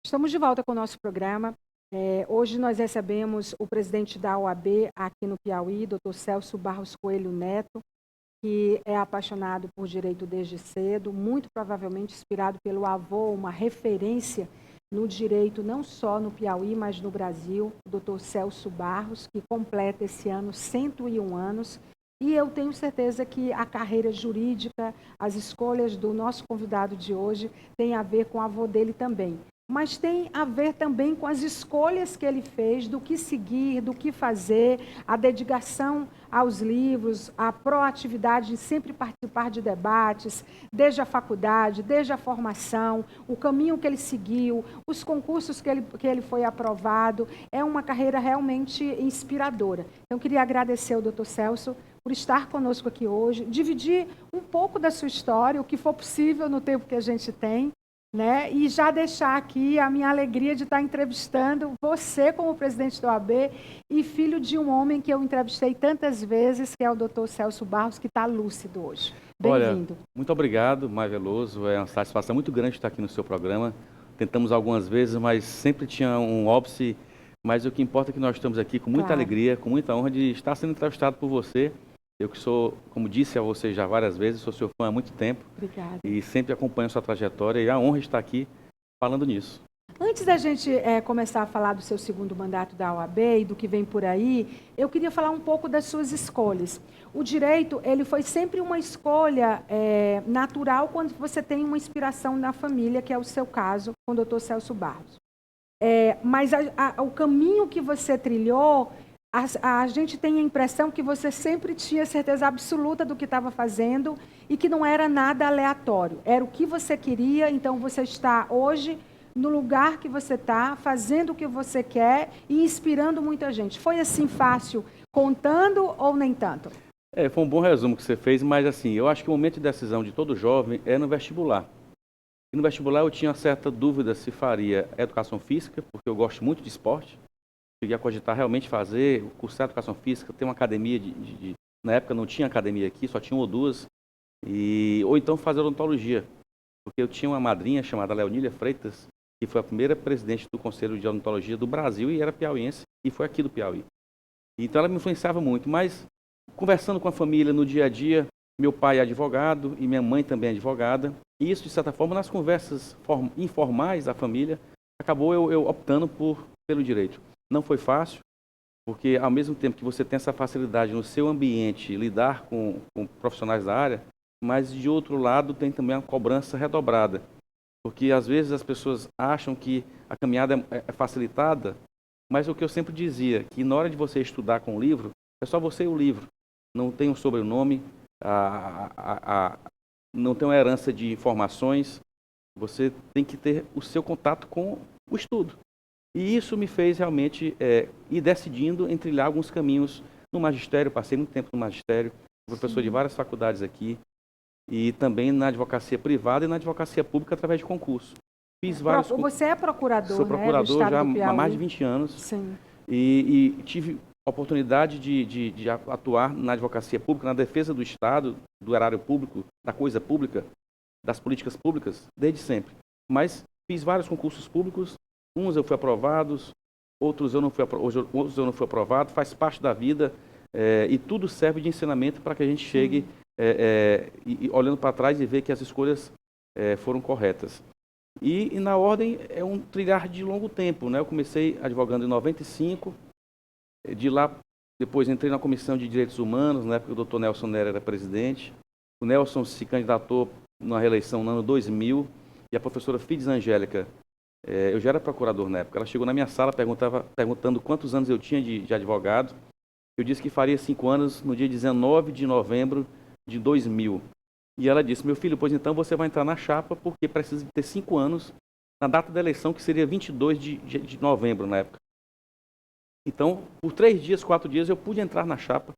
Estamos de volta com o nosso programa. Hoje nós recebemos o presidente da OAB aqui no Piauí, Dr. Celso Barros Coelho Neto, que é apaixonado por direito desde cedo, muito provavelmente inspirado pelo avô, uma referência no direito não só no Piauí, mas no Brasil, o Dr. Celso Barros, que completa esse ano 101 anos. E eu tenho certeza que a carreira jurídica, as escolhas do nosso convidado de hoje, tem a ver com o avô dele também. Mas tem a ver também com as escolhas que ele fez, do que seguir, do que fazer, a dedicação aos livros, a proatividade de sempre participar de debates, desde a faculdade, desde a formação, o caminho que ele seguiu, os concursos que ele foi aprovado. É uma carreira realmente inspiradora. Então, eu queria agradecer ao Dr. Celso por estar conosco aqui hoje, dividir um pouco da sua história, o que for possível no tempo que a gente tem, né? E já deixar aqui a minha alegria de estar entrevistando você como presidente da OAB e filho de um homem que eu entrevistei tantas vezes, que é o Dr. Celso Barros, que está lúcido hoje. Bem-vindo. Muito obrigado, Maia Veloso. É uma satisfação muito grande estar aqui no seu programa. Tentamos algumas vezes, mas sempre tinha um óbice. Mas o que importa é que nós estamos aqui com muita alegria, com muita honra de estar sendo entrevistado por você. Eu que sou, como disse a você já várias vezes, sou seu fã há muito tempo. Obrigada. E sempre acompanho sua trajetória e a honra de estar aqui falando nisso. Antes da gente começar a falar do seu segundo mandato da OAB e do que vem por aí, eu queria falar um pouco das suas escolhas. O direito, ele foi sempre uma escolha natural quando você tem uma inspiração na família, que é o seu caso com o Dr. Celso Barros. Mas o caminho que você trilhou, a gente tem a impressão que você sempre tinha certeza absoluta do que estava fazendo e que não era nada aleatório. Era o que você queria, então você está hoje no lugar que você está, fazendo o que você quer e inspirando muita gente. Foi assim fácil, contando ou nem tanto? Foi um bom resumo que você fez, mas assim, eu acho que o momento de decisão de todo jovem é no vestibular. E no vestibular eu tinha certa dúvida se faria educação física, porque eu gosto muito de esporte. Cheguei a cogitar realmente fazer o curso de educação física, ter uma academia na época não tinha academia aqui, só tinha uma ou duas, ou então fazer odontologia, porque eu tinha uma madrinha chamada Leonília Freitas, que foi a primeira presidente do Conselho de Odontologia do Brasil e era piauiense, e foi aqui do Piauí. Então ela me influenciava muito, mas conversando com a família no dia a dia, meu pai é advogado e minha mãe também é advogada, e isso, de certa forma, nas conversas informais da família, acabou eu optando pelo direito. Não foi fácil, porque ao mesmo tempo que você tem essa facilidade no seu ambiente, lidar com profissionais da área, mas de outro lado tem também a cobrança redobrada. Porque às vezes as pessoas acham que a caminhada é facilitada, mas o que eu sempre dizia, que na hora de você estudar com o livro, é só você e o livro. Não tem um sobrenome, não tem uma herança de informações, você tem que ter o seu contato com o estudo. E isso me fez realmente ir decidindo trilhar alguns caminhos no magistério. Passei muito tempo no magistério, fui professor de várias faculdades aqui, e também na advocacia privada e na advocacia pública através de concurso. Fiz vários Você é procurador, Sou procurador, do Estado já do Piauí. há mais de 20 anos. Sim. E tive a oportunidade de atuar na advocacia pública, na defesa do Estado, do erário público, da coisa pública, das políticas públicas, desde sempre. Mas fiz vários concursos públicos. Uns eu fui aprovado, outros eu não fui aprovado, faz parte da vida e tudo serve de ensinamento para que a gente chegue olhando para trás e ver que as escolhas foram corretas. E na ordem é um trilhar de longo tempo, né? Eu comecei advogando em 95, de lá depois entrei na Comissão de Direitos Humanos, na época o Dr. Nelson Nery era presidente. O Nelson se candidatou na reeleição no ano 2000 e a professora Fides Angélica, eu já era procurador na época, ela chegou na minha sala perguntando quantos anos eu tinha de advogado. Eu disse que faria 5 anos no dia 19 de novembro de 2000. E ela disse, meu filho, pois então você vai entrar na chapa porque precisa ter 5 anos na data da eleição, que seria 22 de novembro na época. Então, por 3 dias, 4 dias, eu pude entrar na chapa.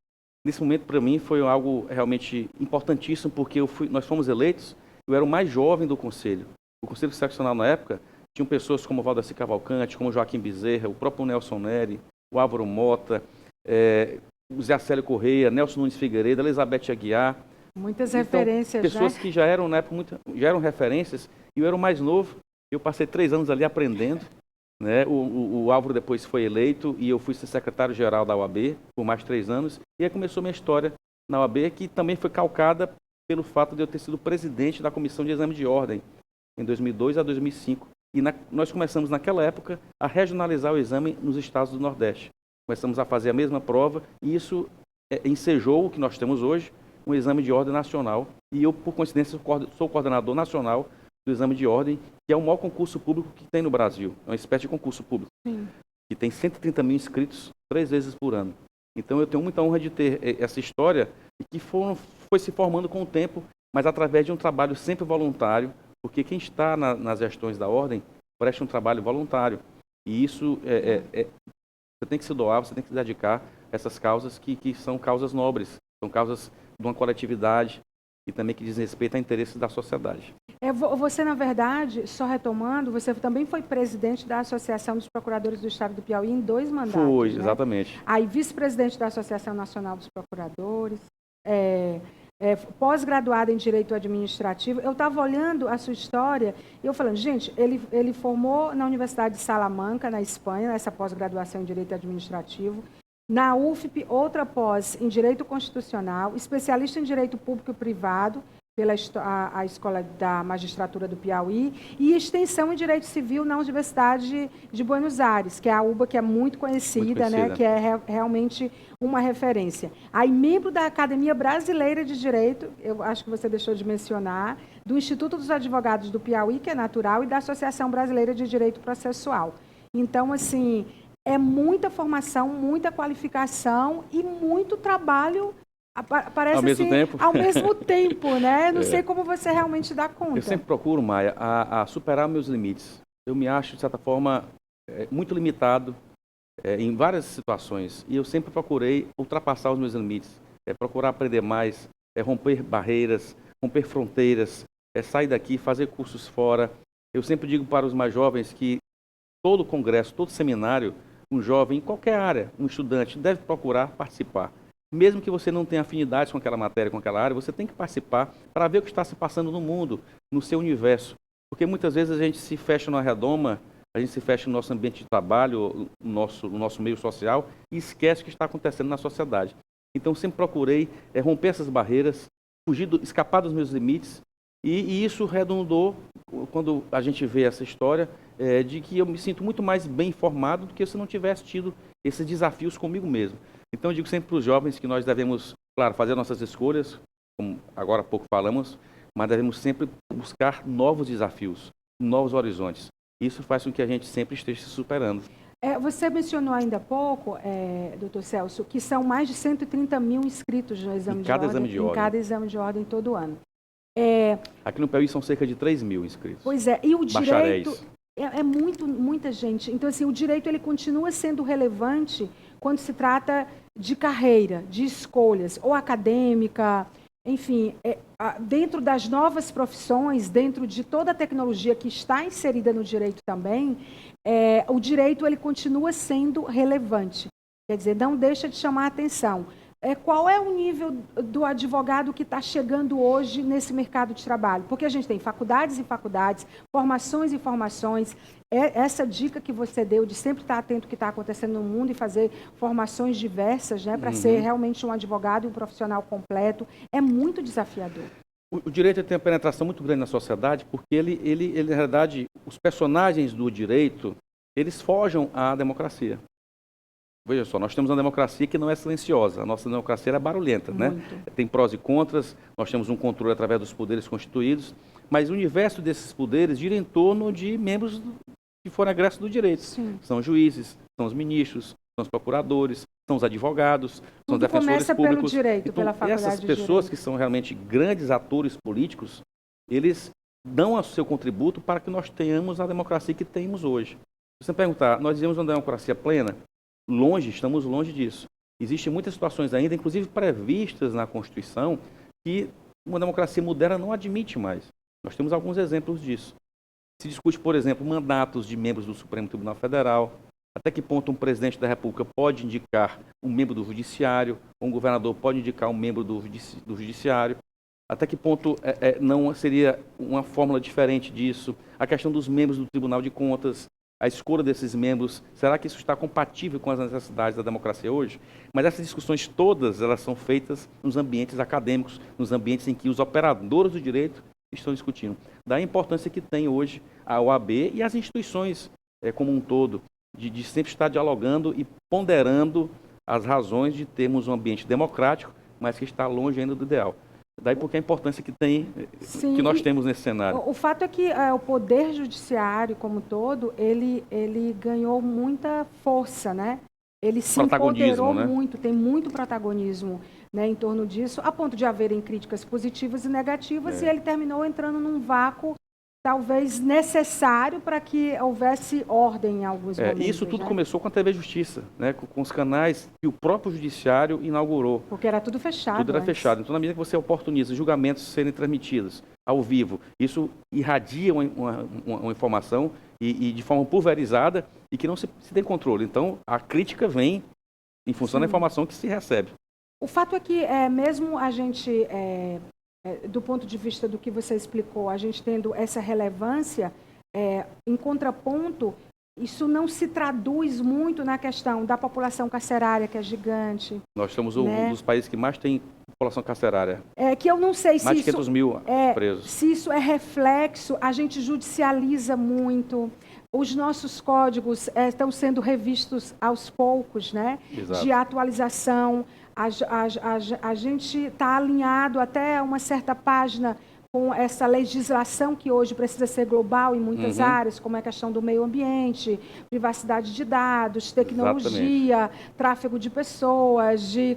Nesse momento, para mim, foi algo realmente importantíssimo, porque nós fomos eleitos, eu era o mais jovem do Conselho. O Conselho Seccional, na época, tinham pessoas como Valdeci Cavalcante, como Joaquim Bezerra, o próprio Nelson Nery, o Álvaro Mota, o Zé Acélio Correia, Nelson Nunes Figueiredo, Elizabeth Aguiar. Muitas referências, pessoas que já eram, na época, já eram referências, e eu era o mais novo. Eu passei 3 anos ali aprendendo, né? O Álvaro depois foi eleito e eu fui ser secretário-geral da OAB por mais 3 anos. E aí começou minha história na OAB, que também foi calcada pelo fato de eu ter sido presidente da Comissão de Exame de Ordem em 2002 a 2005. E nós começamos naquela época a regionalizar o exame nos estados do Nordeste. Começamos a fazer a mesma prova e isso ensejou o que nós temos hoje, um exame de ordem nacional. E eu, por coincidência, sou coordenador nacional do exame de ordem, que é o maior concurso público que tem no Brasil. É uma espécie de concurso público. Sim. Que tem 130 mil inscritos 3 vezes por ano. Então eu tenho muita honra de ter essa história e que foi se formando com o tempo, mas através de um trabalho sempre voluntário, porque quem está nas gestões da ordem presta um trabalho voluntário. E isso você tem que se doar, você tem que se dedicar a essas causas que são causas nobres, são causas de uma coletividade e também que dizem respeito a interesses da sociedade. Você, na verdade, só retomando, você também foi presidente da Associação dos Procuradores do Estado do Piauí em 2 mandatos. Foi, né? Exatamente. Aí, vice-presidente da Associação Nacional dos Procuradores, pós-graduado em Direito Administrativo. Eu estava olhando a sua história e eu falando, gente, ele formou na Universidade de Salamanca, na Espanha, essa pós-graduação em Direito Administrativo. Na UFP, outra pós em Direito Constitucional, especialista em Direito Público e Privado, pela a Escola da Magistratura do Piauí, e extensão em Direito Civil na Universidade de Buenos Aires, que é a UBA, que é muito conhecida, né, que é realmente uma referência. Aí, membro da Academia Brasileira de Direito, eu acho que você deixou de mencionar, do Instituto dos Advogados do Piauí, que é natural, e da Associação Brasileira de Direito Processual. Então, assim, é muita formação, muita qualificação e muito trabalho. Parece ao mesmo assim, tempo. Ao mesmo tempo, né? Não sei como você realmente dá conta. Eu sempre procuro, Maia, a superar meus limites. Eu me acho, de certa forma, muito limitado em várias situações. E eu sempre procurei ultrapassar os meus limites. Procurar aprender mais, romper barreiras, romper fronteiras, sair daqui, fazer cursos fora. Eu sempre digo para os mais jovens que todo congresso, todo seminário, um jovem, em qualquer área, um estudante, deve procurar participar. Mesmo que você não tenha afinidade com aquela matéria, com aquela área, você tem que participar para ver o que está se passando no mundo, no seu universo. Porque muitas vezes a gente se fecha numa redoma, a gente se fecha no nosso ambiente de trabalho, no nosso meio social, e esquece o que está acontecendo na sociedade. Então, sempre procurei romper essas barreiras, escapar dos meus limites, e isso redundou, quando a gente vê essa história, de que eu me sinto muito mais bem informado do que se não tivesse tido esses desafios comigo mesmo. Então, eu digo sempre para os jovens que nós devemos, claro, fazer nossas escolhas, como agora há pouco falamos, mas devemos sempre buscar novos desafios, novos horizontes. Isso faz com que a gente sempre esteja se superando. Você mencionou ainda há pouco, doutor Celso, que são mais de 130 mil inscritos no exame de ordem. Em cada exame de ordem todo ano. Aqui no Piauí são cerca de 3 mil inscritos. Pois é, e o direito muita gente. Então, assim, o direito ele continua sendo relevante quando se trata de carreira, de escolhas, ou acadêmica, enfim, dentro das novas profissões, dentro de toda a tecnologia que está inserida no direito também, o direito ele continua sendo relevante. Quer dizer, não deixa de chamar a atenção. Qual é o nível do advogado que está chegando hoje nesse mercado de trabalho? Porque a gente tem faculdades e faculdades, formações e formações. Essa dica que você deu de sempre estar atento ao que está acontecendo no mundo e fazer formações diversas, né, para ser realmente um advogado e um profissional completo, é muito desafiador. O direito tem uma penetração muito grande na sociedade porque ele na verdade, os personagens do direito, eles fogem à democracia. Veja só, nós temos uma democracia que não é silenciosa, a nossa democracia é barulhenta, né? Tem prós e contras, nós temos um controle através dos poderes constituídos, mas o universo desses poderes gira em torno de membros que foram egressos do direito. Sim. São os juízes, são os ministros, são os procuradores, são os advogados, são os defensores públicos. Pelo direito, então, pela faculdade essas pessoas que são realmente grandes atores políticos, eles dão o seu contributo para que nós tenhamos a democracia que temos hoje. Se você perguntar, nós vivemos uma democracia plena? Estamos longe disso. Existem muitas situações ainda, inclusive previstas na Constituição, que uma democracia moderna não admite mais. Nós temos alguns exemplos disso. Se discute, por exemplo, mandatos de membros do Supremo Tribunal Federal, até que ponto um presidente da República pode indicar um membro do Judiciário, ou um governador pode indicar um membro do Judiciário. Até que ponto não seria uma fórmula diferente disso? A questão dos membros do Tribunal de Contas, a escolha desses membros, será que isso está compatível com as necessidades da democracia hoje? Mas essas discussões todas, elas são feitas nos ambientes acadêmicos, nos ambientes em que os operadores do direito estão discutindo. Da importância que tem hoje a OAB e as instituições como um todo, de sempre estar dialogando e ponderando as razões de termos um ambiente democrático, mas que está longe ainda do ideal. Daí porque a importância que tem, Sim, que nós temos nesse cenário. O fato é que o poder judiciário como um todo, ele ganhou muita força, né? Ele se empoderou muito, tem muito protagonismo, né, em torno disso, a ponto de haverem críticas positivas e negativas, e ele terminou entrando num vácuo talvez necessário para que houvesse ordem em alguns momentos. Isso tudo né? começou com a TV Justiça, né, com os canais que o próprio judiciário inaugurou. Porque era tudo fechado. Tudo era antes. fechado. Então, na medida que você oportuniza julgamentos serem transmitidos ao vivo, isso irradia uma informação e de forma pulverizada e que não se tem controle. Então, a crítica vem em função da informação que se recebe. O fato é que, mesmo a gente, do ponto de vista do que você explicou, a gente tendo essa relevância, em contraponto, isso não se traduz muito na questão da população carcerária, que é gigante. Nós somos um dos países que mais tem população carcerária. Que eu não sei se mais de 500 mil presos. Se isso é reflexo, a gente judicializa muito. Os nossos códigos estão sendo revistos aos poucos, né? Exato. De atualização. A gente está alinhado até uma certa página com essa legislação que hoje precisa ser global em muitas áreas, como é a questão do meio ambiente, privacidade de dados, tecnologia, tráfego de pessoas, de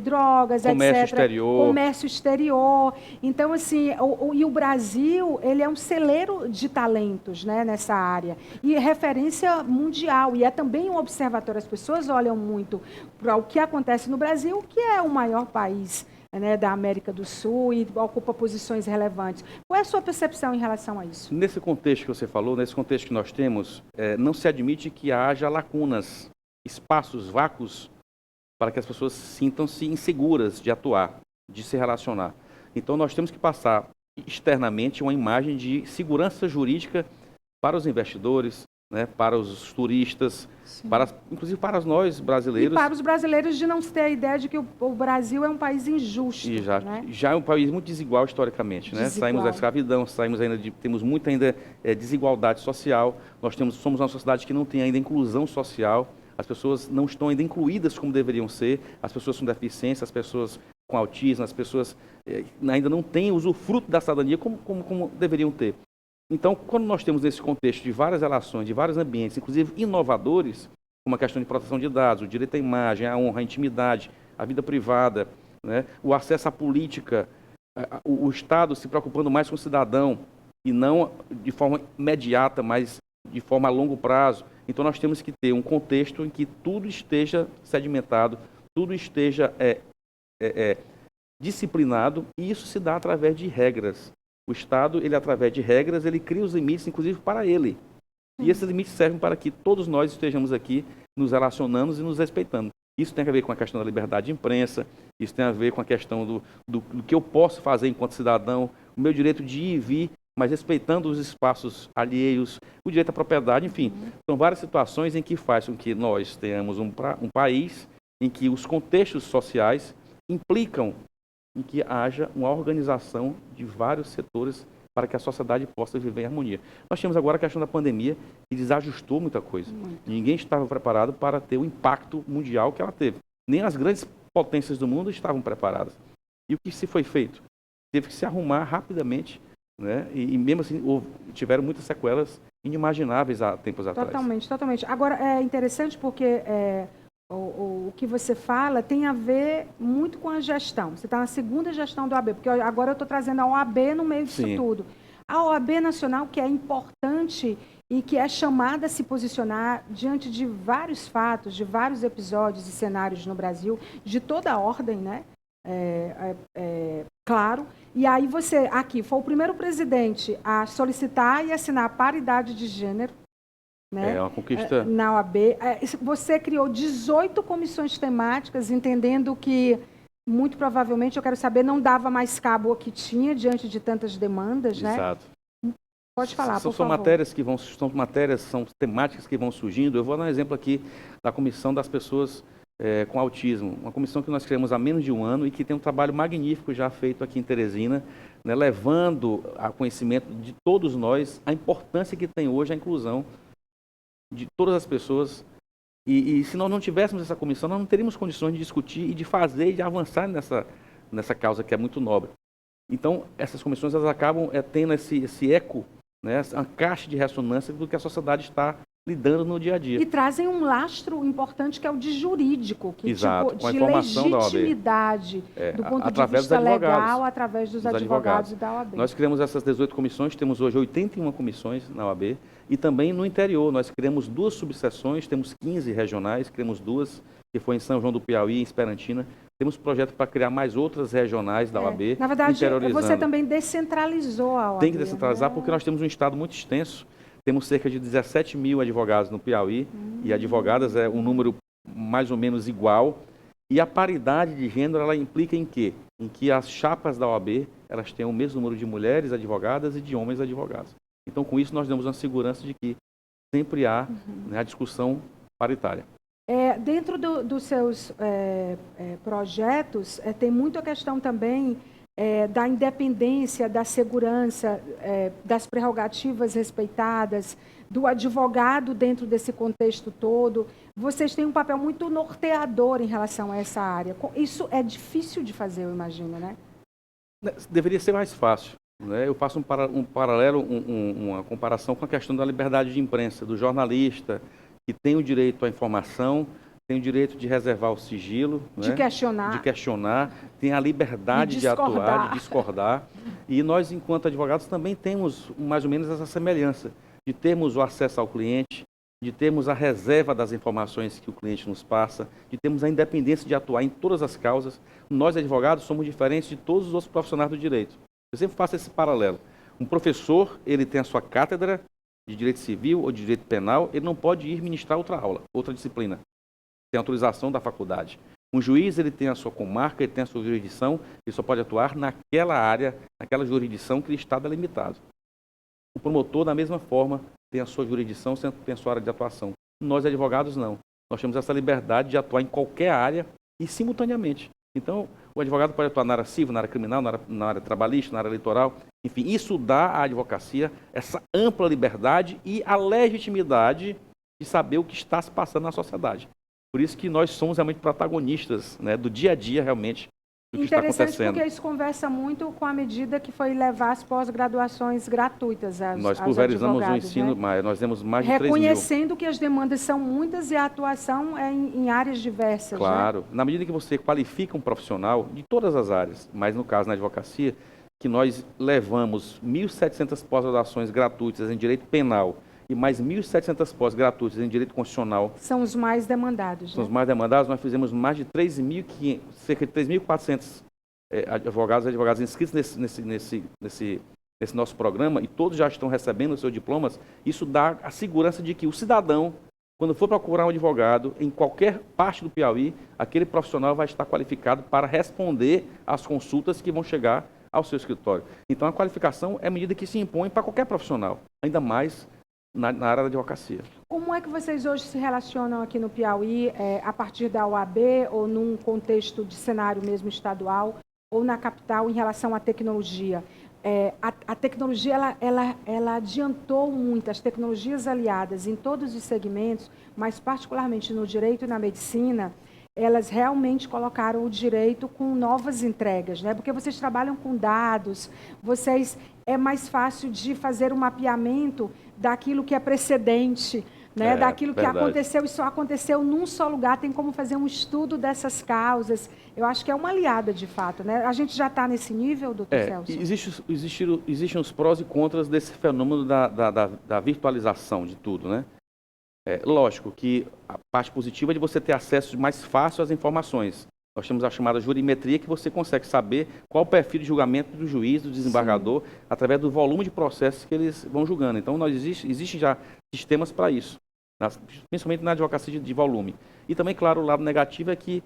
drogas, comércio etc. Exterior. Comércio exterior. Então, assim, e o Brasil, ele é um celeiro de talentos, né, nessa área. E é referência mundial. E é também um observatório. As pessoas olham muito para o que acontece no Brasil, que é o maior país, né, da América do Sul e ocupa posições relevantes. Qual é a sua percepção em relação a isso? Nesse contexto que você falou, nesse contexto que nós temos, não se admite que haja lacunas, espaços, vácuos, para que as pessoas sintam-se inseguras de atuar, de se relacionar. Então, nós temos que passar externamente uma imagem de segurança jurídica para os investidores, né, para os turistas, inclusive para nós brasileiros. E para os brasileiros de não ter a ideia de que o Brasil é um país injusto. E né? já é um país muito desigual historicamente. Né? Saímos da escravidão, temos muita ainda desigualdade social. Somos uma sociedade que não tem ainda inclusão social. As pessoas não estão ainda incluídas como deveriam ser. As pessoas com deficiência, as pessoas com autismo, as pessoas ainda não têm usufruto da cidadania como deveriam ter. Então, quando nós temos esse contexto de várias relações, de vários ambientes, inclusive inovadores, como a questão de proteção de dados, o direito à imagem, à honra, à intimidade, à vida privada, né, o acesso à política, o Estado se preocupando mais com o cidadão e não de forma imediata, mas de forma a longo prazo. Então, nós temos que ter um contexto em que tudo esteja sedimentado, tudo esteja disciplinado, e isso se dá através de regras. O Estado, ele através de regras, ele cria os limites, inclusive, para ele. E esses limites servem para que todos nós estejamos aqui nos relacionando e nos respeitando. Isso tem a ver com a questão da liberdade de imprensa, isso tem a ver com a questão do que eu posso fazer enquanto cidadão, o meu direito de ir e vir, mas respeitando os espaços alheios, o direito à propriedade, enfim. São várias situações em que faz com que nós tenhamos um país em que os contextos sociais implicam em que haja uma organização de vários setores para que a sociedade possa viver em harmonia. Nós temos agora a questão da pandemia, que desajustou muita coisa. Ninguém estava preparado para ter o impacto mundial que ela teve. Nem as grandes potências do mundo estavam preparadas. E o que se foi feito? Teve que se arrumar rapidamente, né? E mesmo assim tiveram muitas sequelas inimagináveis há tempos atrás. Totalmente. Agora, é interessante porque o que você fala tem a ver muito com a gestão. Você está na segunda gestão da OAB, porque agora eu estou trazendo a OAB no meio disso tudo. A OAB Nacional, que é importante e que é chamada a se posicionar diante de vários fatos, de vários episódios e cenários no Brasil, de toda a ordem, né? Claro. E aí você, aqui, foi o primeiro presidente a solicitar e assinar a paridade de gênero. Né? É uma conquista. Na OAB. Você criou 18 comissões temáticas, entendendo que muito provavelmente, eu quero saber, não dava mais cabo ao que tinha diante de tantas demandas, né? Exato. Pode falar, por São favor. matérias, são temáticas que vão surgindo. Eu vou dar um exemplo aqui da Comissão das Pessoas com Autismo, uma comissão que nós criamos há menos de um ano e que tem um trabalho magnífico já feito aqui em Teresina, né, levando a conhecimento de todos nós a importância que tem hoje a inclusão de todas as pessoas. E se nós não tivéssemos essa comissão, nós não teríamos condições de discutir e de fazer e de avançar nessa causa que é muito nobre. Então, essas comissões elas acabam tendo esse eco, né, uma caixa de ressonância do que a sociedade está lidando no dia a dia. E trazem um lastro importante que é o de jurídico, que Exato, tipo, de legitimidade do ponto de vista legal através dos advogados e da OAB. Nós criamos essas 18 comissões, temos hoje 81 comissões na OAB e também no interior nós criamos 2 subseções, temos 15 regionais, criamos 2, que foi em São João do Piauí, em Esperantina. Temos projeto para criar mais outras regionais da OAB. Na verdade, você também descentralizou a OAB. Tem que descentralizar porque nós temos um estado muito extenso. Temos cerca de 17 mil advogados no Piauí e advogadas é um número mais ou menos igual. E a paridade de gênero, ela implica em quê? Em que as chapas da OAB, elas têm o mesmo número de mulheres advogadas e de homens advogados. Então, com isso, nós damos uma segurança de que sempre há a discussão paritária. Dentro dos seus projetos, tem muito a questão também da independência, da segurança, das prerrogativas respeitadas, do advogado dentro desse contexto todo. Vocês têm um papel muito norteador em relação a essa área. Isso é difícil de fazer, eu imagino, né? Deveria ser mais fácil, né? Eu faço um paralelo, uma comparação com a questão da liberdade de imprensa, do jornalista, que tem o direito à informação, tem o direito de reservar o sigilo, de questionar, tem a liberdade de atuar, de discordar. E nós, enquanto advogados, também temos mais ou menos essa semelhança, de termos o acesso ao cliente, de termos a reserva das informações que o cliente nos passa, de termos a independência de atuar em todas as causas. Nós, advogados, somos diferentes de todos os outros profissionais do direito. Eu sempre faço esse paralelo. Um professor, ele tem a sua cátedra de direito civil ou de direito penal, ele não pode ir ministrar outra aula, outra disciplina. Tem autorização da faculdade. Um juiz, ele tem a sua comarca, ele tem a sua jurisdição, ele só pode atuar naquela área, naquela jurisdição que lhe está delimitado. O promotor, da mesma forma, tem a sua jurisdição, tem a sua área de atuação. Nós, advogados, não. Nós temos essa liberdade de atuar em qualquer área e simultaneamente. Então, o advogado pode atuar na área civil, na área criminal, na área trabalhista, na área eleitoral. Enfim, isso dá à advocacia essa ampla liberdade e a legitimidade de saber o que está se passando na sociedade. Por isso que nós somos realmente protagonistas, né, do dia a dia, realmente, do que está acontecendo. Interessante, porque isso conversa muito com a medida que foi levar as pós-graduações gratuitas Nós pulverizamos o ensino, né? Nós temos mais de 3 mil. Reconhecendo que as demandas são muitas e a atuação é em áreas diversas. Claro. Né? Na medida que você qualifica um profissional de todas as áreas, mas no caso na advocacia, que nós levamos 1.700 pós-graduações gratuitas em direito penal e mais 1.700 pós gratuitos em direito constitucional. São os mais demandados. São os mais demandados. Nós fizemos mais de 3.500, cerca de 3.400 advogados inscritos nesse nosso programa e todos já estão recebendo os seus diplomas. Isso dá a segurança de que o cidadão, quando for procurar um advogado em qualquer parte do Piauí, aquele profissional vai estar qualificado para responder às consultas que vão chegar ao seu escritório. Então, a qualificação é a medida que se impõe para qualquer profissional, ainda mais na área da advocacia. Como é que vocês hoje se relacionam aqui no Piauí, a partir da OAB ou num contexto de cenário mesmo estadual ou na capital em relação à tecnologia? A tecnologia ela adiantou muito, as tecnologias aliadas em todos os segmentos, mas particularmente no direito e na medicina, elas realmente colocaram o direito com novas entregas, né? Porque vocês trabalham com dados, é mais fácil de fazer um mapeamento daquilo que é precedente, né? Daquilo que aconteceu, isso aconteceu num só lugar, tem como fazer um estudo dessas causas. Eu acho que é uma aliada, de fato, né? A gente já está nesse nível, doutor Celso? Existem os prós e contras desse fenômeno da virtualização de tudo, né? Lógico que a parte positiva é de você ter acesso mais fácil às informações. Nós temos a chamada jurimetria, que você consegue saber qual o perfil de julgamento do juiz, do desembargador, sim, através do volume de processos que eles vão julgando. Então, existem já sistemas para isso, principalmente na advocacia de volume. E também, claro, o lado negativo é que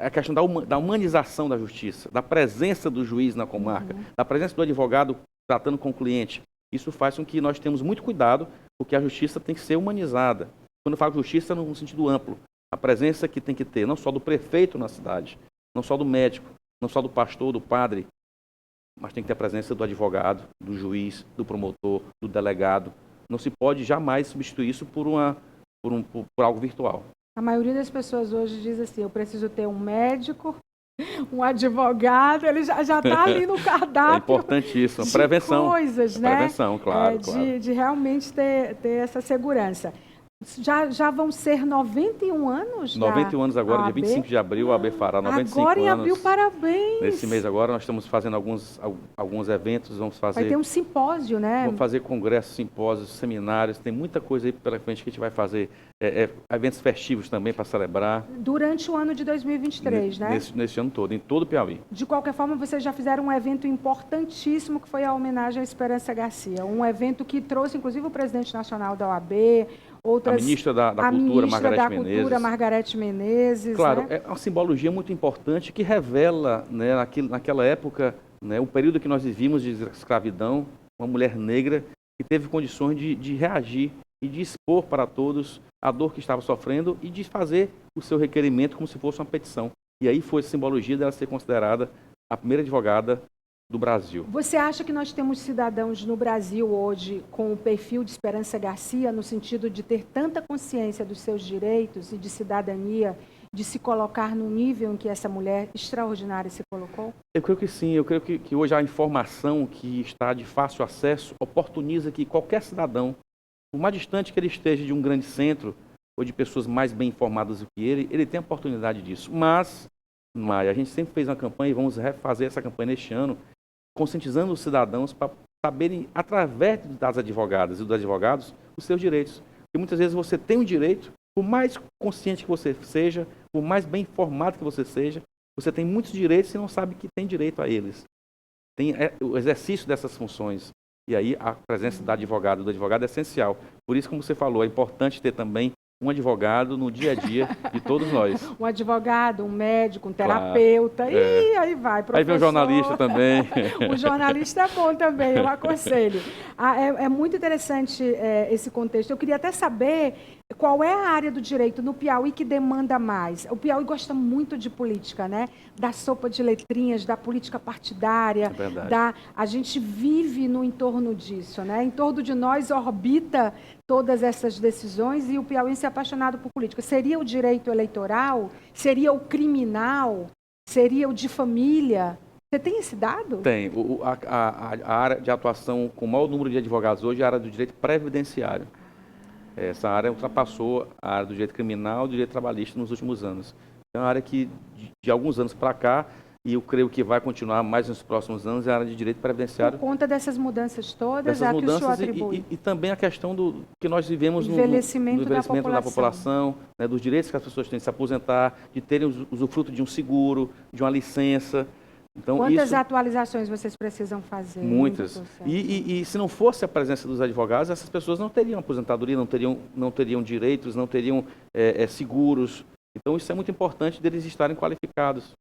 a questão da humanização da justiça, da presença do juiz na comarca, da presença do advogado tratando com o cliente. Isso faz com que nós tenhamos muito cuidado, porque a justiça tem que ser humanizada. Quando eu falo justiça, num sentido amplo, a presença que tem que ter, não só do prefeito na cidade, não só do médico, não só do pastor, do padre, mas tem que ter a presença do advogado, do juiz, do promotor, do delegado. Não se pode jamais substituir isso por algo virtual. A maioria das pessoas hoje diz assim, eu preciso ter um médico, um advogado, ele já está ali no cardápio. É importantíssimo, prevenção. Coisas, né? Prevenção, claro. De realmente ter essa segurança. Já vão ser 91 anos? 91 anos agora, dia 25 de abril, a AB fará 95 agora em anos. abril, parabéns! Nesse mês agora nós estamos fazendo alguns eventos, Vai ter um simpósio, né? Vamos fazer congressos, simpósios, seminários, tem muita coisa aí pela frente que a gente vai fazer, eventos festivos também para celebrar. Durante o ano de 2023, né? Nesse ano todo, em todo o Piauí. De qualquer forma, vocês já fizeram um evento importantíssimo, que foi a homenagem à Esperança Garcia. Um evento que trouxe, inclusive, o presidente nacional da OAB, a ministra da Cultura, Margarete Menezes. Claro, né? é uma simbologia muito importante que revela, né, naquela época, né, o período que nós vivíamos de escravidão, uma mulher negra que teve condições de reagir e de expor para todos a dor que estava sofrendo e de fazer o seu requerimento como se fosse uma petição. E aí foi a simbologia dela ser considerada a primeira advogada do Brasil. Você acha que nós temos cidadãos no Brasil hoje com o perfil de Esperança Garcia, no sentido de ter tanta consciência dos seus direitos e de cidadania, de se colocar no nível em que essa mulher extraordinária se colocou? Eu creio que sim, eu creio que hoje a informação que está de fácil acesso oportuniza que qualquer cidadão, por mais distante que ele esteja de um grande centro ou de pessoas mais bem informadas do que ele tem a oportunidade disso. Mas, Maia, a gente sempre fez uma campanha e vamos refazer essa campanha neste ano, conscientizando os cidadãos para saberem, através das advogadas e dos advogados, os seus direitos. Porque muitas vezes você tem um direito, por mais consciente que você seja, por mais bem informado que você seja, você tem muitos direitos e não sabe que tem direito a eles. Tem o exercício dessas funções. E aí a presença da advogada, do advogado é essencial. Por isso, como você falou, é importante ter também um advogado no dia a dia de todos nós. Um advogado, um médico, um terapeuta, claro, e aí vai, professor. Aí vem o jornalista também. O jornalista é bom também, eu aconselho. É muito interessante esse contexto. Eu queria até saber qual é a área do direito no Piauí que demanda mais. O Piauí gosta muito de política, né? Da sopa de letrinhas, da política partidária. É verdade. A gente vive no entorno disso, né? Em torno de nós orbita todas essas decisões e o piauiense é apaixonado por política. Seria o direito eleitoral? Seria o criminal? Seria o de família? Você tem esse dado? Tem. A área de atuação com o maior número de advogados hoje é a área do direito previdenciário. Essa área ultrapassou a área do direito criminal e do direito trabalhista nos últimos anos. É uma área que, de alguns anos para cá, e eu creio que vai continuar mais nos próximos anos, é a área de direito previdenciário. Por conta dessas mudanças todas, que o senhor atribui. E também a questão do que nós vivemos no envelhecimento da população, né, dos direitos que as pessoas têm de se aposentar, de terem usufruto de um seguro, de uma licença. Então, quantas atualizações vocês precisam fazer? Muitas. E se não fosse a presença dos advogados, essas pessoas não teriam aposentadoria, não teriam direitos, não teriam seguros. Então, isso é muito importante deles estarem qualificados.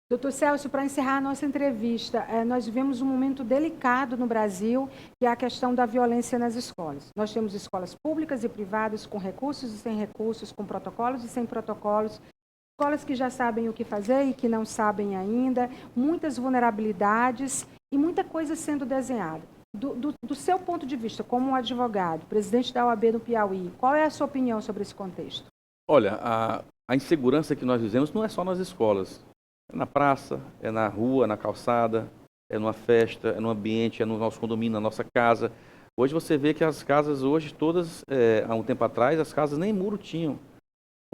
Doutor Celso, para encerrar a nossa entrevista, nós vivemos um momento delicado no Brasil, que é a questão da violência nas escolas. Nós temos escolas públicas e privadas com recursos e sem recursos, com protocolos e sem protocolos, escolas que já sabem o que fazer e que não sabem ainda, muitas vulnerabilidades e muita coisa sendo desenhada. Do seu ponto de vista, como um advogado, presidente da OAB no Piauí, qual é a sua opinião sobre esse contexto? Olha, a insegurança que nós vivemos não é só nas escolas. É na praça, é na rua, na calçada, é numa festa, é no ambiente, é no nosso condomínio, na nossa casa. Hoje você vê que as casas hoje, todas, há um tempo atrás, as casas nem muro tinham.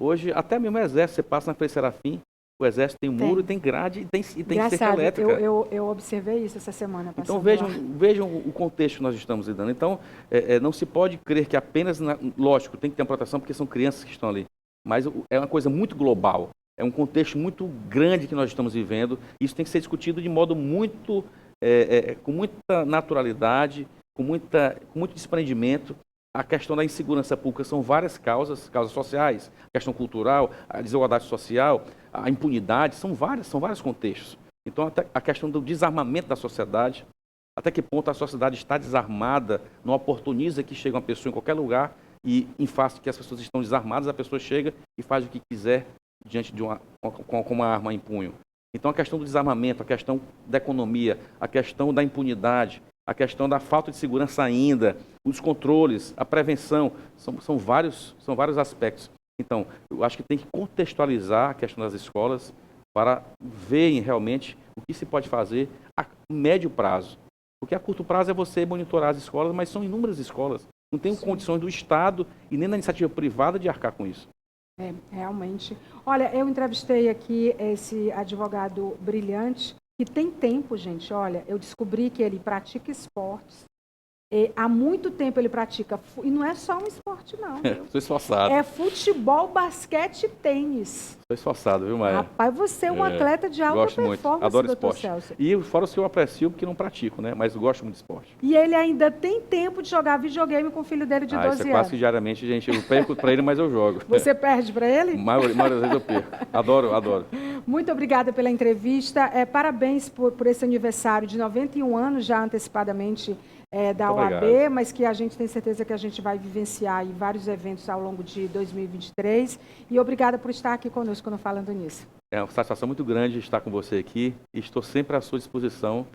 Hoje, até mesmo o exército, você passa na Frei Serafim, o exército tem muro, tem grade e tem cerca elétrica. Eu observei isso essa semana. Então vejam o contexto que nós estamos lidando. Então, não se pode crer que apenas, lógico, tem que ter uma proteção porque são crianças que estão ali, mas é uma coisa muito global. É um contexto muito grande que nós estamos vivendo. Isso tem que ser discutido de modo muito, com muita naturalidade, com muito desprendimento, A questão da insegurança pública são várias causas sociais, a questão cultural, a desigualdade social, a impunidade, são vários contextos. Então, até a questão do desarmamento da sociedade, até que ponto a sociedade está desarmada, não oportuniza que chega uma pessoa em qualquer lugar e, em face que as pessoas estão desarmadas, a pessoa chega e faz o que quiser diante de com uma arma em punho. Então, a questão do desarmamento, a questão da economia, a questão da impunidade, a questão da falta de segurança ainda, os controles, a prevenção, são vários aspectos. Então, eu acho que tem que contextualizar a questão das escolas para verem realmente o que se pode fazer a médio prazo. Porque a curto prazo é você monitorar as escolas, mas são inúmeras escolas. Não tem condições do Estado e nem da iniciativa privada de arcar com isso. Realmente. Olha, eu entrevistei aqui esse advogado brilhante, que tem tempo, gente. Olha, eu descobri que ele pratica esportes. Há muito tempo ele pratica, e não é só um esporte, não. Sou esforçado. É futebol, basquete e tênis. Sou esforçado, viu, Maia? Rapaz, você é um atleta de alta gosto performance, muito. Adoro doutor esporte. Celso. E fora os que eu aprecio, porque não pratico, né? Mas eu gosto muito de esporte. E ele ainda tem tempo de jogar videogame com o filho dele de 12 isso é anos. quase que diariamente, gente. Eu perco para ele, mas eu jogo. Você perde para ele? Maioria das vezes eu perco. Adoro. Muito obrigada pela entrevista. Parabéns por esse aniversário de 91 anos, já antecipadamente da OAB, mas que a gente tem certeza que a gente vai vivenciar aí vários eventos ao longo de 2023. E obrigada por estar aqui conosco no Falando Nisso. É uma satisfação muito grande estar com você aqui e estou sempre à sua disposição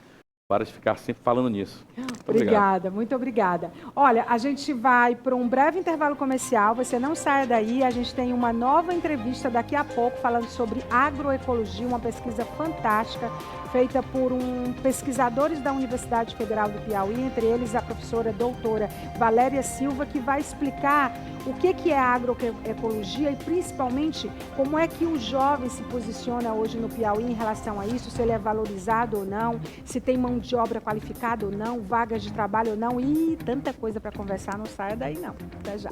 para ficar sempre falando nisso. Obrigada, muito obrigada. Olha, a gente vai para um breve intervalo comercial, você não saia daí, a gente tem uma nova entrevista daqui a pouco falando sobre agroecologia, uma pesquisa fantástica feita por pesquisadores da Universidade Federal do Piauí, entre eles a professora doutora Valéria Silva, que vai explicar o que é agroecologia e principalmente como é que o jovem se posiciona hoje no Piauí em relação a isso, se ele é valorizado ou não, se tem mão de obra qualificada ou não, vagas de trabalho ou não, e tanta coisa para conversar, não saia daí não. Até já.